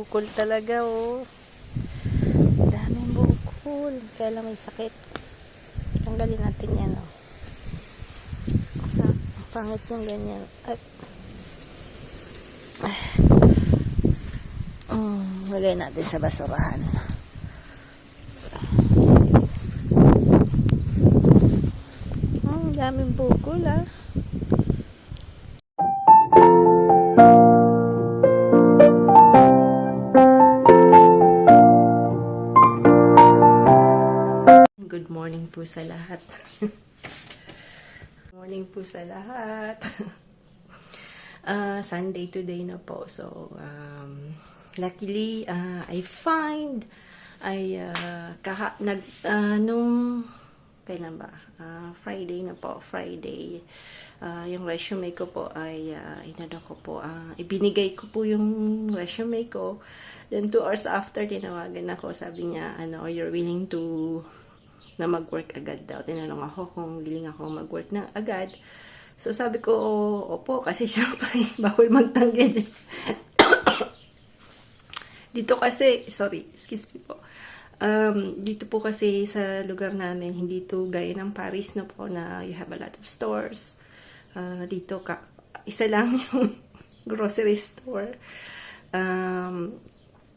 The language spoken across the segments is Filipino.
bukol talaga, oh. Daming bukol. Kaya lang may sakit. Tanggalin natin yan, oh. Sa pangit yung ganyan. Ay. Lagay natin sa basurahan. Daming bukol, ah. Good morning po sa lahat. Morning po sa lahat. Sunday today na po. So, luckily, nung kailan ba? Friday na po. Friday. Yung resume ko po ay ibinigay ko po yung resume ko. Then 2 hours after, tinawagan ako. Sabi niya, you're willing to na mag-work agad daw. Tinanong ako kung willing ako mag-work na agad. So sabi ko, opo, kasi syempre bawal magtanggal. Dito kasi, sorry, excuse me po. Dito po kasi sa lugar namin, hindi to gaya ng Paris na po na you have a lot of stores. Dito isa lang yung grocery store.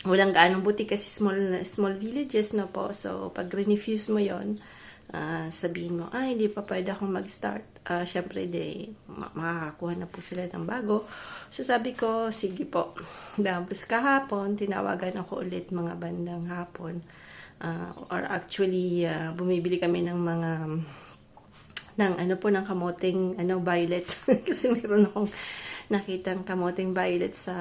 Walang gaanong buti kasi small villages na po. So, pag refuse mo yon, sabihin mo, hindi pa pwede akong mag-start. Syempre, makakakuha na po sila ng bago. So, sabi ko, sige po. Tapos kahapon, tinawagan ako ulit mga bandang hapon. Or actually, bumibili kami ng mga ng kamoting violet. Kasi meron akong nakitang kamoting violet sa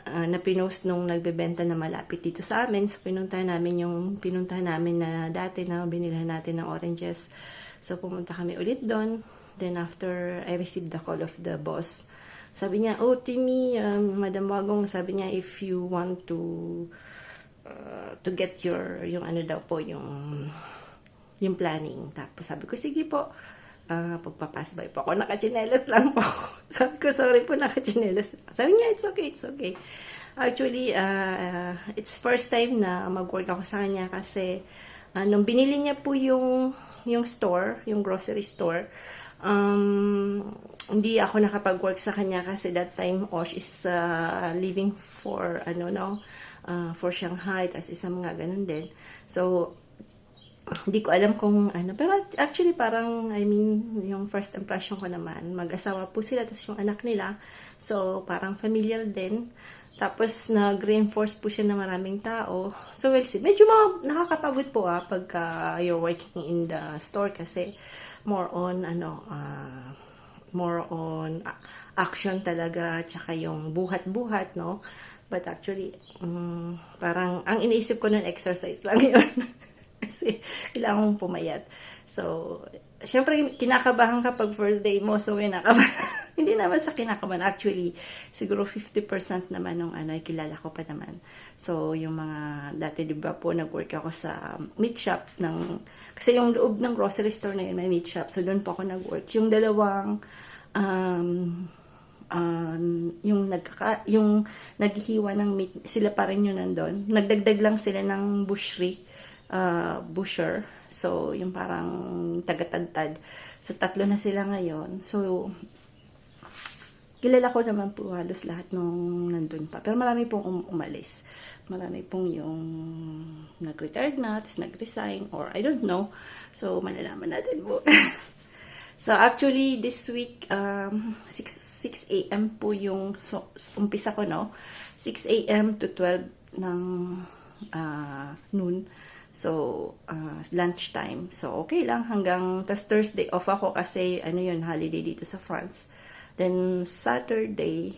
na pinost nung nagbebenta na malapit dito sa amin. So, pinuntahan namin na dati na binilhan natin ng oranges. So, pumunta kami ulit doon. Then, after I received the call of the boss, sabi niya, Timmy, Madam Wagong, sabi niya, if you want to get yung planning. Tapos, sabi ko, sige po. Pagpapasbay po ako, nakachinelas lang po. Sabi ko, sorry po, nakachinelas. Sabi niya, it's okay. Actually, it's first time na mag-work ako sa kanya kasi nung binili niya po yung store, yung grocery store, hindi ako nakapag-work sa kanya kasi that time Osh is leaving for for Shanghai, tas isa mga ganun din. So, hindi ko alam kung pero actually parang, yung first impression ko naman, mag-asawa po sila, tapos yung anak nila, so parang familiar din, tapos nag-reinforce po siya ng maraming tao, so we'll see. Medyo nakakapagod po pagka you're working in the store kasi more on action talaga, tsaka yung buhat-buhat, no? But actually, parang ang iniisip ko nun, exercise lang yun. Kasi kailangan mong pumayat. So, syempre, kinakabahan ka pag first day mo. So, kinakabahan. Hindi naman sa kinakabahan. Actually, siguro 50% naman nung kilala ko pa naman. So, yung mga, dati diba po, nag-work ako sa meat shop kasi yung loob ng grocery store na yun, may meat shop. So, doon po ako nag-work. Yung dalawang, yung naghihiwa ng meat, sila pa rin yun nandun. Nagdagdag lang sila ng busher. So, yung parang tagatadtad. So, 3 na sila ngayon. So, kilala ko naman po halos lahat nung nandun pa. Pero marami pong umalis. Marami pong yung nag-retired na, tapos nag-resign, or I don't know. So, malalaman natin po. So, actually, this week, 6 a.m. po yung umpisa ko, no? 6 a.m. to 12 ng noon. So, lunchtime. So, okay lang hanggang, tas Thursday off ako kasi, holiday dito sa France. Then, Saturday,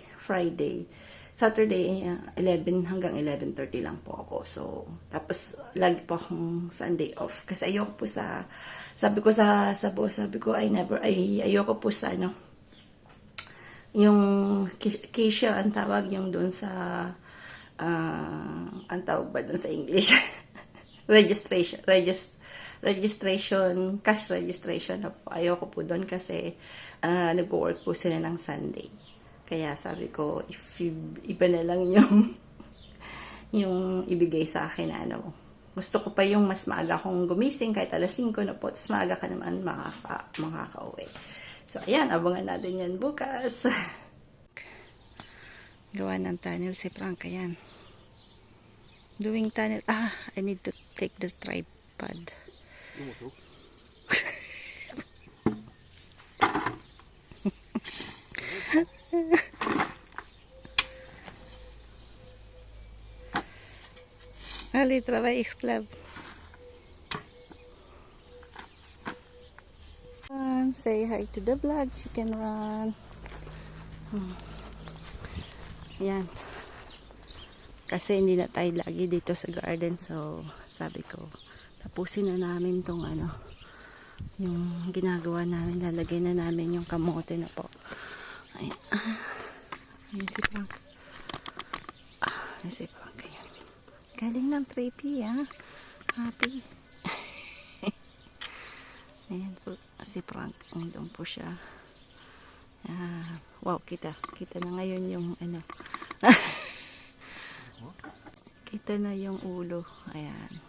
11 hanggang 11:30 lang po ako. So, tapos, lagi po akong Sunday off. Kasi ayoko po sabi ko sa boss, ayoko po sa, yung Keisha, ang tawag yung doon sa, ang tawag ba doon sa English? registration, cash registration. Ayoko po doon kasi nag-work po sila ng Sunday. Kaya sabi ko, if iba na lang yung yung ibigay sa akin na ano. Gusto ko pa yung mas maaga akong gumising kahit alas 5 na po. Tapos maaga ka naman makaka-uwi. So, ayan. Abangan natin yan bukas. Gawa ng tunnel si Frank. Ayan. Doing tunnel. I need to take the tripod. Ali, Travail Club. Say hi to the vlog, Chicken Run. Yan. Kasi hindi na tayo lagi dito sa garden. So, sabi ko, tapusin na namin tong ano, yung ginagawa namin. Lalagay na namin yung kamote na po. Ayan. Ayan si Frank. Ayan si Frank. Ayan. Galing ng trippy, ha? Happy. Ayan po, si Frank. Doon po siya. Wow, kita na ngayon yung ano. Kita na yung ulo. Ayan.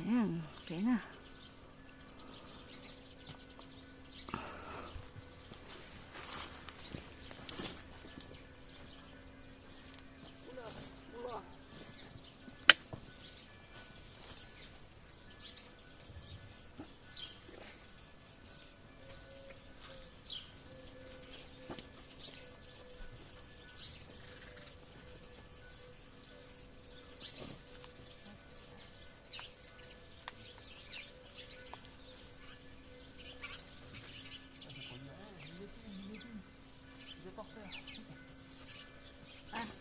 Ayan. Okay na.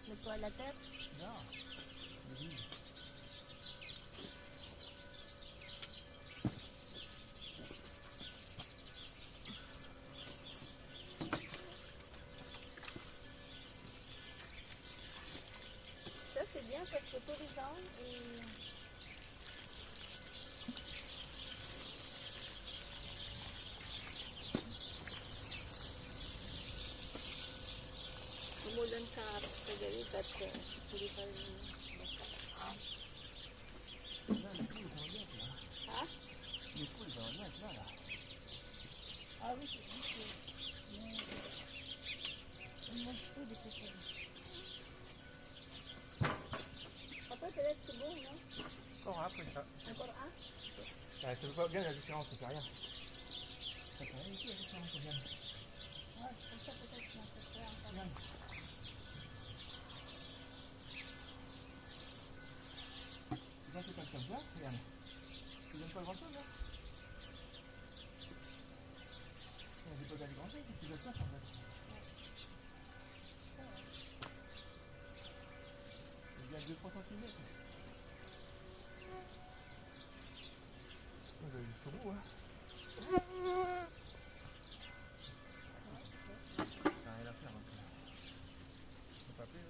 Nagtoiletet? Ja. Ça c'est bien parce que tous les ans umulan sa harap sa galit at hindi pa rin basta. Ha? Les poules, ça va bien être là, là. Ah oui, c'est difficile. On mange tout des coquilles. Après, peut-être c'est bon, non? Encore un, après ça. Encore un? Ça veut pas bien la différence, ça fait rien. Ça fait rien ici, la différence, c'est bien. Ouais, c'est pour ça peut-être que je m'en fais encore. Bien. Tu penses que ça comme ça? Regarde. Tu donnes pas grand-chose, là? J'ai pas gagné grand-chose, parce que tu dois faire, en fait. Il y a 2-3 cm. Vous avez jusqu'au bout, hein. Ça n'a rien à faire, hein. C'est pas plus, hein.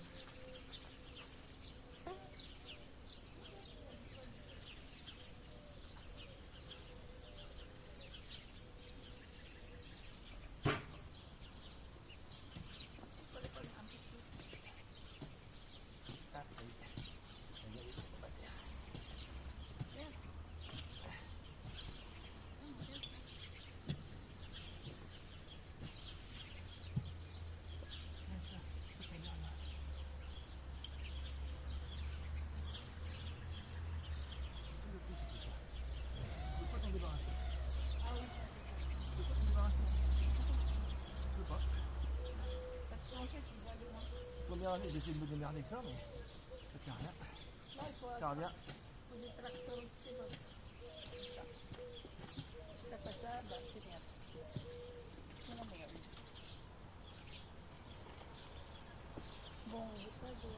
Première année, j'ai essayé de me démerder avec ça, mais ça sert à rien. Là, il faut Ça revient. des tracteurs aussi. Si t'as pas ça, bah, c'est bien. C'est la meilleure. Bon, j'ai pas de...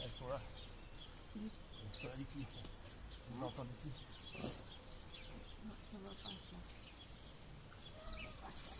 Elles sont là. Elles sont là, les filles. On l'entend d'ici. Non, ça va pas ça. Ça va pas ça.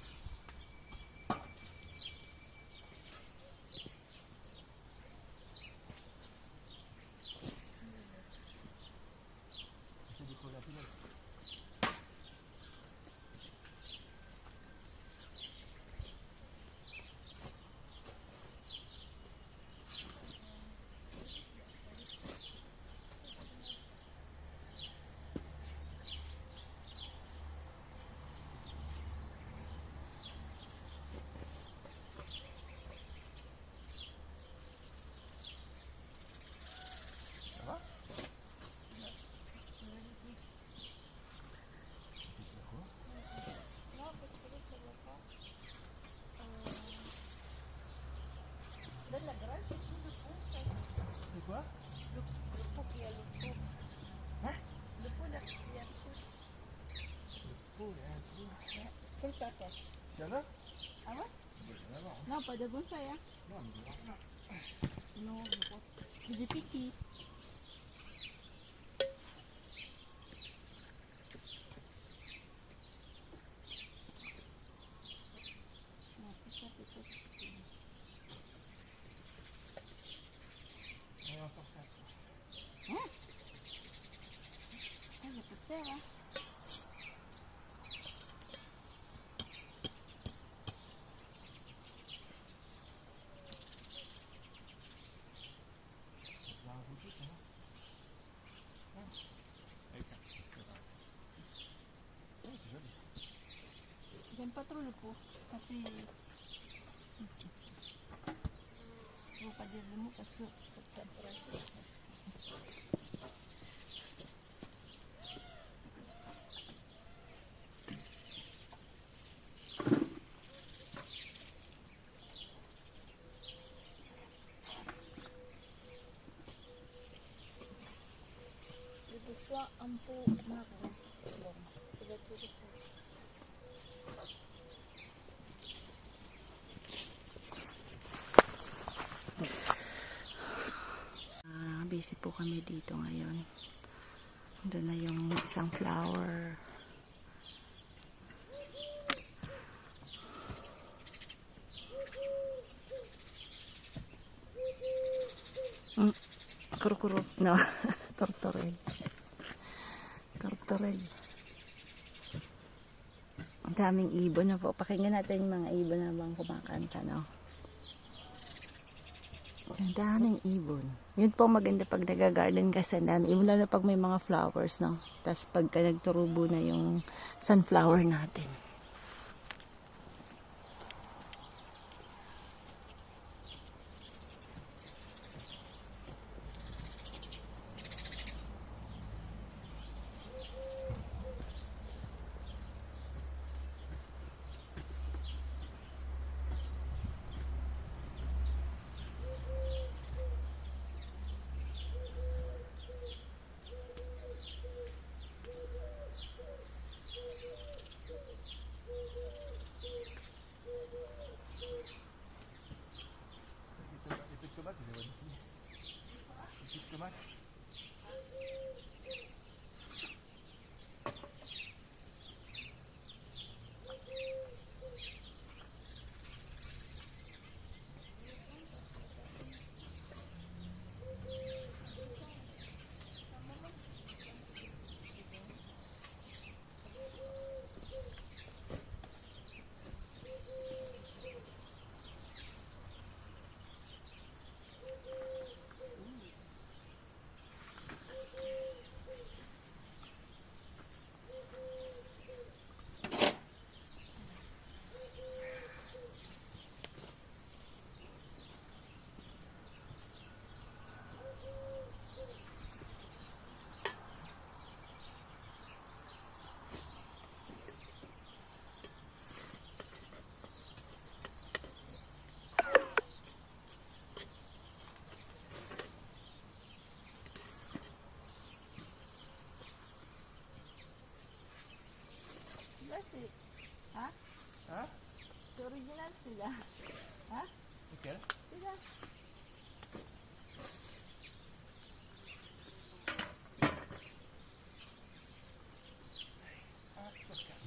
quoi? Lupok, ya lupok. Hein? Lupok na, ya lupok. Oh, il y a un trou. Full socket. Il y en a? Ah ouais? Il doit y en avoir. Hein. Non, pas de bonsai, hein. Non, mais il doit y en avoir. Non, lupok. C'est des piquis. Non, tout ça, c'est pas piqué. Il y en a encore 4. Hein? Ah, il y a pas de terre, hein. Il y a un bout de tout, hein. Avec un. Oh, c'est joli. J'aime pas trop le pot. Kasi... Je ne veux pas dire le mot parce que ça me presse. J'ai besoin un peu marron. Ça va tout ça. Busy po kami dito ngayon. Doon na yung isang flower. Kuro-kuro. No. Tortorel. Tortorel. Ang daming ibon na po. Pakinggan natin yung mga ibon na bang kumakanta, no? Ang daming ibon. Yun po maganda pag nag-garden kasi ang daming ibon, lalo pag may mga flowers, no? Tapos pagka nagturubo na yung sunflower natin. Les feuilles de tomates, je les vois d'ici. Les feuilles de tomates. Ha? Hein? C'est original celui-là. Hein? Lequel? Celui-là. Ah, ça se calme.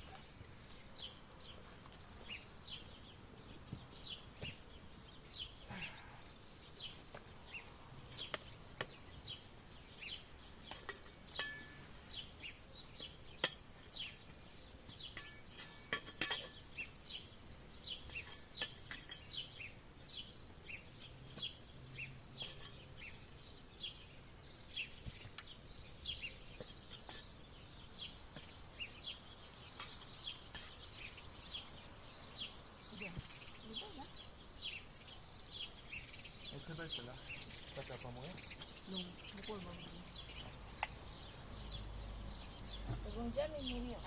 Elle est très belle celle-là. Ça, tu vas pas mourir? Non, pourquoi il va mourir? Ils vont jamais mourir.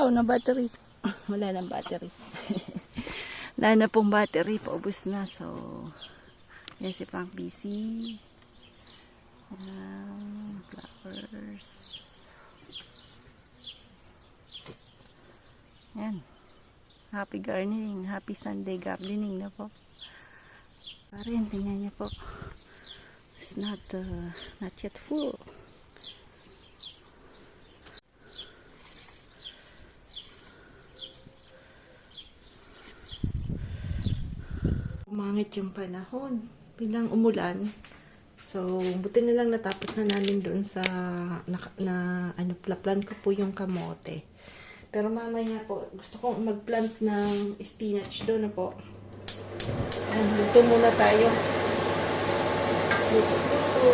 Wow, na battery. Wala nang battery. Wala na pong battery. Paubos na. So, yan si Frank busy. Flowers. Yan. Happy gardening. Happy Sunday gardening na po. Parin, tingnan niyo po. It's not yet full. Umangit yung panahon. Bilang umulan. So, buti na lang natapos na namin doon sa plan ko po yung kamote. Pero mamaya po, gusto kong mag-plant ng spinach doon na po. Luto muna tayo. Luto.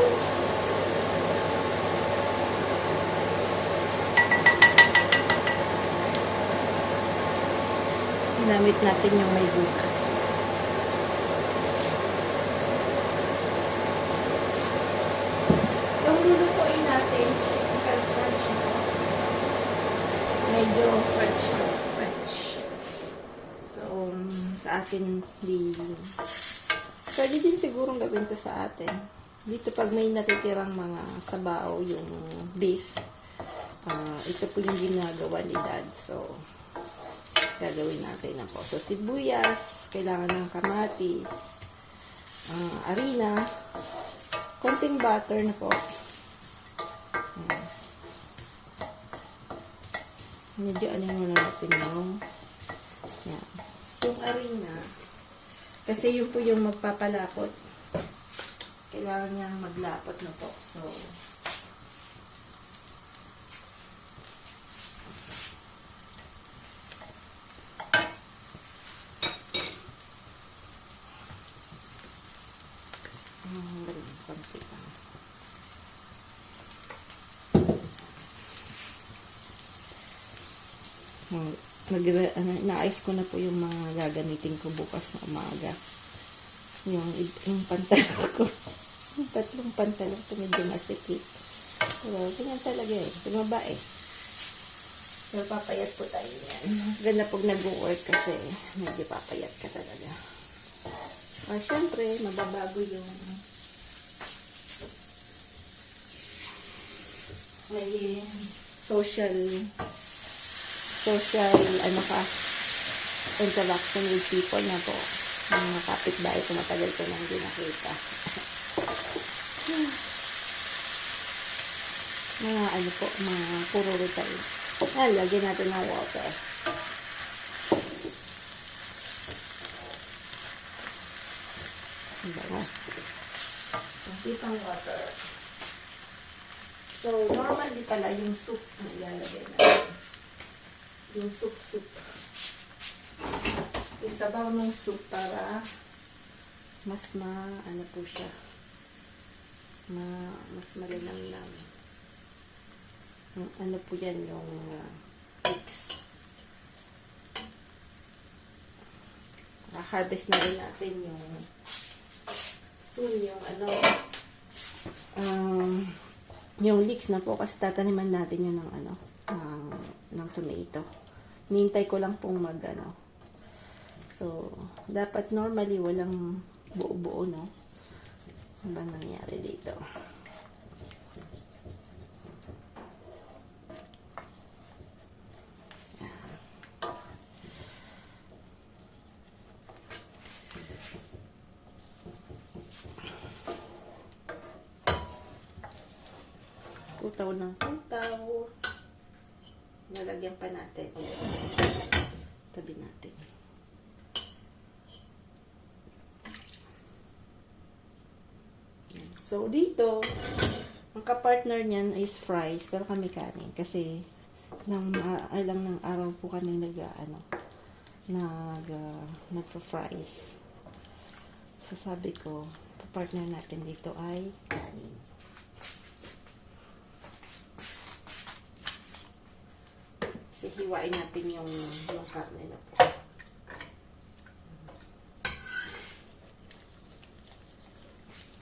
Ginamit natin yung may butas. Yung lulutuin natin, French. Medyo French. So, sa atin, pwede din sigurong gawin to sa atin. Dito pag may natitirang mga sabaw, yung beef, ito po yung ginagawa ni Dad. So, gagawin natin na po. So, sibuyas, kailangan ng kamatis, harina, konting butter na po. Medyo muna natin yung yan. So, yung harina, kasi yun po yung magpapalapot. Kailangan niyang maglapot na po. So, konti lang. Na-ice ko na po yung mga gagamitin ko bukas na umaga. Yung pantalon ko. Yung tatlong pantalon ko medyo masikip. Pero ganyan talaga eh. Tumaba eh. Pero papayat po tayo yan. Ganda pag nag-work kasi medyo papayat ka talaga. Syempre, mababago yung may social interaction with people na po. Mga kapitbahay ko matagal ko nang hindi nakita. Mga mga puro retail. Lagyan natin ng water. Kunti pang water. So, normally pala yung soup na ilalagay natin. Yung soup. Yung sabaw ng soup para mas po siya. Mas malinamnam. Po yan yung mix. Harvest na rin natin yung soon yung leeks na po kasi tataniman natin yun ng tomato. Nintay ko lang pong So, dapat normally walang buo-buo, no? Ano bang nangyari dito? Kutaw ng kutaw. Nalagyan pa natin. Tabi natin. So, dito, ang kapartner niyan is fries, pero kami kanin. Kasi, ilang ng araw po kami nagpa-fries. So, sabi ko, partner natin dito ay kanin. Kasi, hiwain natin yung karne na po.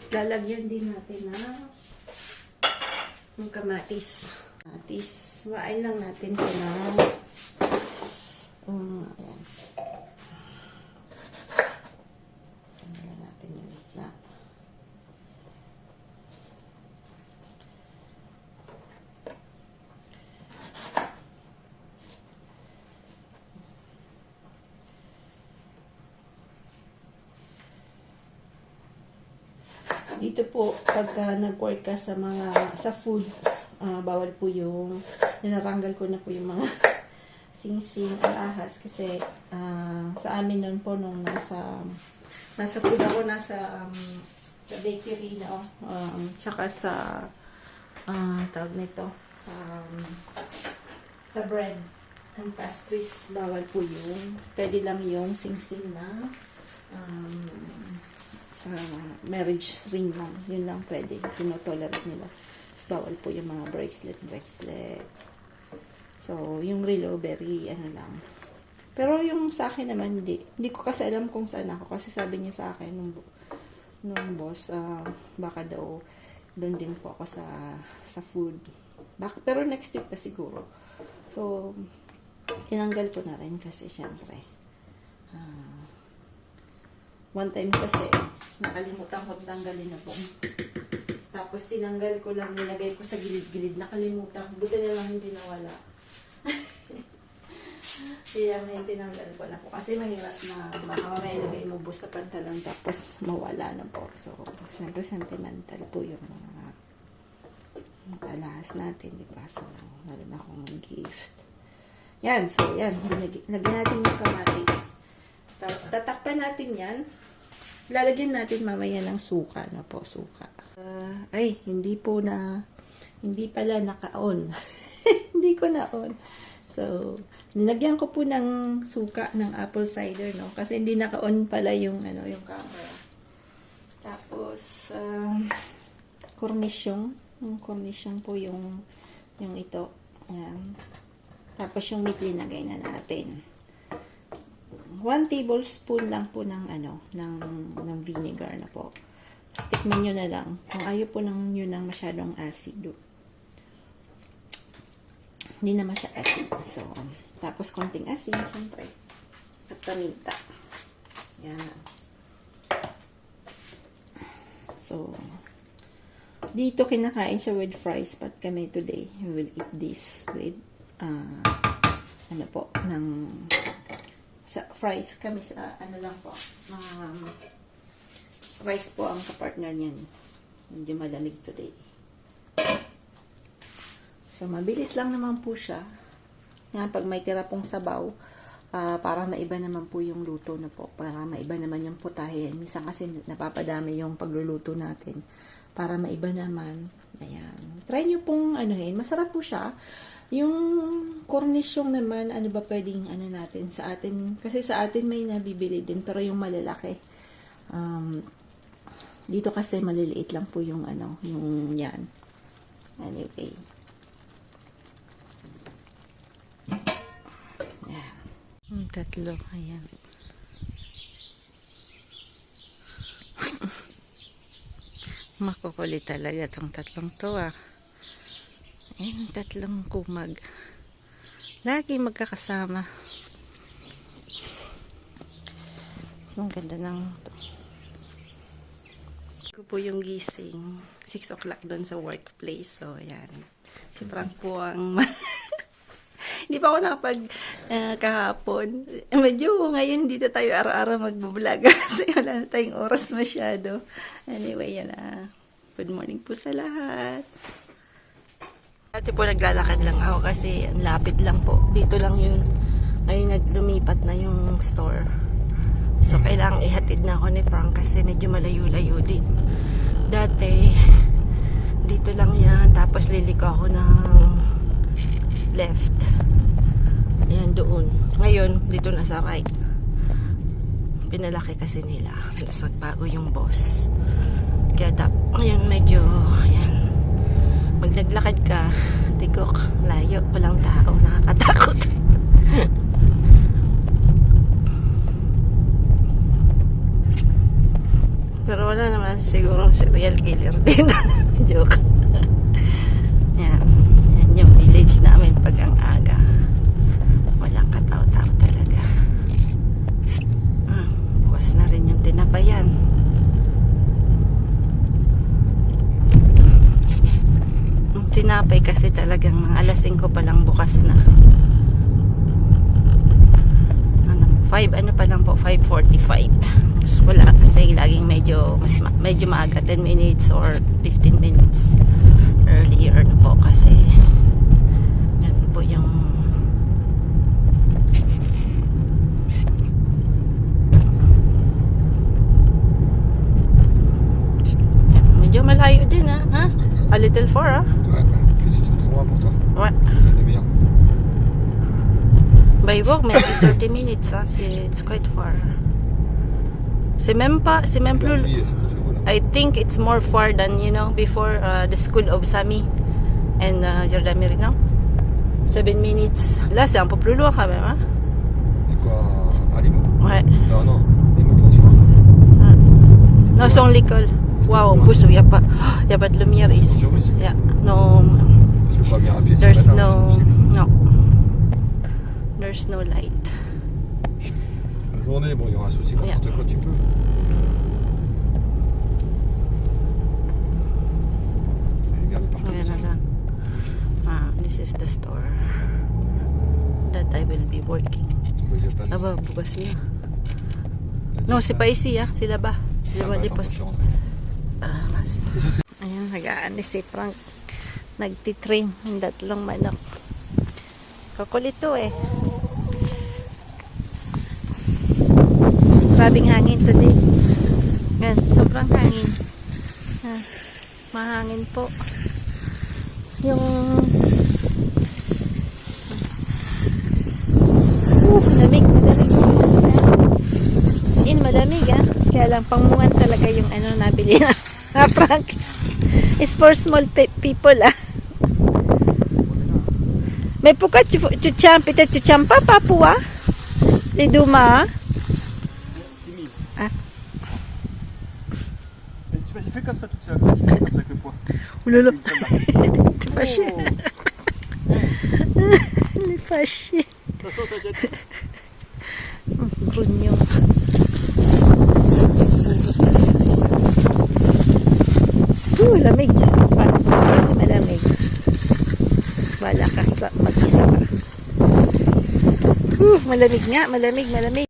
Lalagyan din natin ng kamatis. Wain lang natin ito Ayan. Tanggalan natin yung gitna. Dito po, pagka nag-work ka sa food, bawal po yung, ninatanggal ko na po yung mga sing-sing ahas kasi sa amin noon po nung nasa food ako, sa bakery na, tsaka sa, tawag nito, sa bread and pastries, bawal po yun. Pwede lang yung sing-sing na, marriage ring lang. Yun lang pwede. Tinotolerate nila. Bawal po yung mga bracelet. So, yung relo, very, lang. Pero yung sa akin naman, hindi ko kasi alam kung saan ako. Kasi sabi niya sa akin, nung boss, baka daw, doon din po ako sa food. Pero next week pa siguro. So, tinanggal ko na rin kasi, syempre, one time kasi, nakalimutan ko tanggalin na po. Tapos tinanggal ko lang, nilagay ko sa gilid-gilid. Nakalimutan. Buti na lang hindi nawala. Kaya may tinanggal ko na po. Kasi mahirap na baka may ilagay mo sa pantalon tapos mawala na po. So, syempre sentimental po yung mga alahas natin, di ba? So, meron akong gift. Yan. So, yan. Lagyan natin yung kamatis. Tapos, tatakpan natin yan. Lalagyan natin mamaya ng suka na po, suka. Hindi pala naka-on. Hindi ko na-on. So, nilagyan ko po ng suka ng apple cider, no? Kasi hindi naka-on pala yung camera. Tapos, cornichon. Yung cornichon po yung ito. Ayan. Tapos, yung meat linagay na natin. 1 tablespoon lang po ng vinegar na po. Tikman nyo na lang. Kung ayaw po nyo ng masyadong acid. Hindi naman siya acid. So, tapos konting asin, siyempre. At paminta. Yan. So, dito kinakain siya with fries. But kami today, we will eat this with, sa fries kami sa lang po, rice po ang kapartner niyan. Medyo malamig today. So, mabilis lang naman po siya. Yan, pag may tira pong sabaw, para maiba naman po yung luto na po. Para maiba naman yung putahe. Minsan kasi napapadami yung pagluluto natin. Para maiba naman. Ayan. Try nyo pong masarap po siya. Yung cornichon naman, ano ba pwedeng natin sa atin? Kasi sa atin may nabibili din, pero yung malalaki. Dito kasi maliliit lang po yung yung yan. Anyway. Yan. Tatlo, ayan. Makukulit talaga tong tatlong to, Ayan, tatlong kumag. Lagi magkakasama. Ang ganda ng ko po yung gising. 6 o'clock doon sa workplace. So, ayan. Si Frank po ang hindi pa ako nakapag kahapon. Medyo ngayon hindi na tayo araw-araw magbablog kasi wala na tayong oras masyado. Anyway, yan good morning po sa lahat. Dati po naglalakad lang ako kasi ang lapit lang po. Dito lang yun. Ngayon naglumipat na yung store. So, kailangang ihatid na ako ni Frank kasi medyo malayo-layo din. Dati, dito lang yan. Tapos liliko ako ng left. Ayan, doon. Ngayon, dito na sa right. Pinalaki kasi nila. Tapos nagbago yung boss. Kaya ngayon medyo, ayan. Pag naglakad ka, tigok, layo, walang tao, nakakatakot. Pero wala naman siguro serial killer dito. Joke. Yan. Yan yung village namin pag ang aga. Walang katao-tao talaga. pa yan. Ang tinapay kasi talagang mga alas 5 pa lang bukas na. 5 pa lang po, 5:45. Mas wala kasi laging medyo maaga, 10 minutes or 15 minutes earlier na po kasi yan po yung yan, medyo malayo din ha? A little far Ouais, mais c'est trop loin pour toi. Ouais. C'est une demi-heure. By walk, maybe 30 minutes it's quite far. C'est même plus. Oui, c'est bon, je vois, là. I think it's more far than, before the school of Sami and Jordan Merino. 7 minutes. Là, c'est un peu plus loin quand même, hein? De quoi? À Limoux? Ouais. Non, Limoux transfert. No, c'est l'école. Wow, en plus, il n'y a pas de lumière ici. C'est dangereux ici. Yeah. No, Parce que pas bien à pied, c'est there's pas tard, c'est possible. no. There's no light. La journée, bon, il y aura un souci n'importe Yeah. quoi, tu peux. Regarde partout. Ayan na lang. This is the store that I will be working. Aba, bukas na. No, si Paisi, sila ba? Sila ba pas? Mas. Ayan, nag-aanis si Frank. Nagtitrain ng tatlong manok. Kakulito Grabing hangin today. Yan, sobrang hangin. Mahangin po. Yung malamig. Sin, malamig Kaya lang pamungan talaga yung nabili na. Frank. It's for small people Mais pourquoi tu peut-être tu tiens pas Papua les Douma Vas-y, fais comme ça toute seule. Vas-y, fais comme ça avec le poids. Oulala. T'es fâché. Il est fâché. De toute façon, ça jette. Grognon. Lamig. Pasok mo kasi malamig. Wala ka mag-isa ka. Malamig nga. Malamig.